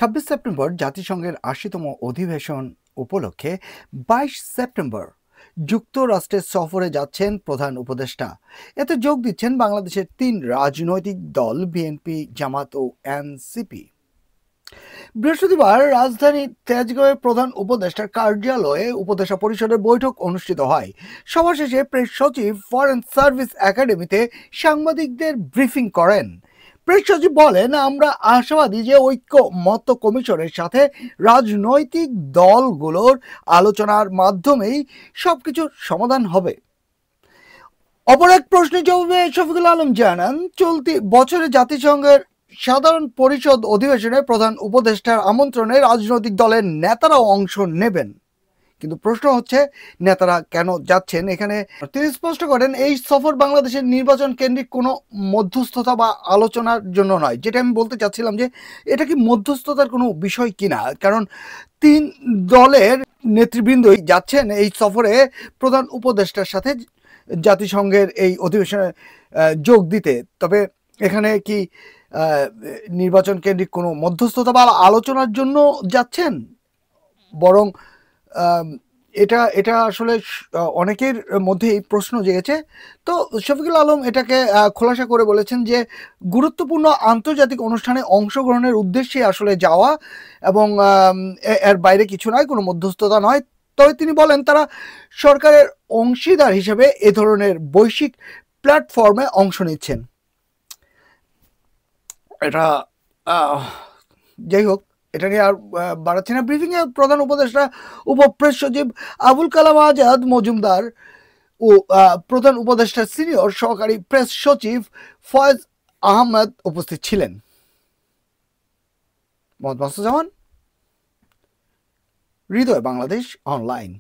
২৬ September জাতিসংঘের ৮০তম অধিবেশন উপলক্ষে ২২ সেপ্টেম্বর যুক্তরাষ্ট্রের সফরে যাচ্ছেন প্রধান উপদেষ্টা। এতে যোগ দিচ্ছেন বাংলাদেশের ৩ রাজনৈতিক দল বিএনপি, জামাত ও এনসিপি। বৃহস্পতিবার রাজধানী তেজগাঁওয়ে প্রধান উপদেষ্টার কার্যালয়ে উপদেষ্টা পরিষদের বৈঠক অনুষ্ঠিত হয়। সভা শেষে প্রেস সচিব ফরেন সার্ভিস একাডেমিতে সাংবাদিকদের ব্রিফিং করেন। প্রেস সচিব বলেন, আমরা আশাবাদী যে ঐক্যমত্য কমিশনের সাথে রাজনৈতিক দলগুলোর আলোচনার মাধ্যমেই সবকিছুর সমাধান হবে। অপর এক প্রশ্নের জবাবে শফিকুল আলম জানান, চলতি বছরে জাতিসংঘের সাধারণ পরিষদ অধিবেশনে প্রধান উপদেষ্টার আমন্ত্রণে রাজনৈতিক দলের নেতারাও অংশ নেবেন। কিন্তু প্রশ্ন হচ্ছে, নেতারা কেন যাচ্ছেন এখানে? তিনি স্পষ্ট করেন, এই সফর বাংলাদেশের নির্বাচন কেন্দ্রিক কোনো মধ্যস্থতা বা আলোচনার জন্য নয়। যেটা আমি বলতে চাচ্ছিলাম যে এটা কি মধ্যস্থতার কোনো বিষয় কিনা, কারণ ৩ দলের নেতৃবৃন্দই যাচ্ছেন এই সফরে প্রধান উপদেষ্টার সাথে জাতিসংঘের এই অধিবেশনে যোগ দিতে। তবে এখানে কি নির্বাচন কেন্দ্রিক কোনো মধ্যস্থতা বা আলোচনার জন্য যাচ্ছেন? বরং এটা আসলে অনেকের মধ্যেই প্রশ্ন জেগেছে। তো শফিকুল আলম এটাকে খোলাসা করে বলেছেন যে গুরুত্বপূর্ণ আন্তর্জাতিক অনুষ্ঠানে অংশগ্রহণের উদ্দেশ্যে আসলে যাওয়া, এবং এর বাইরে কিছু নয়, কোনো মধ্যস্থতা নয়। তবে তিনি বলেন, তারা সরকারের অংশীদার হিসেবে এ ধরনের বৈশ্বিক প্ল্যাটফর্মে অংশ নিচ্ছেন। এটা যাই হোক, এটা নিয়ে আর বাড়াচ্ছি না। ব্রিফিংয়ে প্রধান উপদেষ্টা উপপ্রেস সচিব আবুল কালাম আজাদ মজুমদার ও প্রধান উপদেষ্টার সিনিয়র সহকারী প্রেস সচিব ফয়েজ আহমেদ উপস্থিত ছিলেন। মোহাম্মদ মাসুদ জামান, হৃদয় বাংলাদেশ অনলাইন।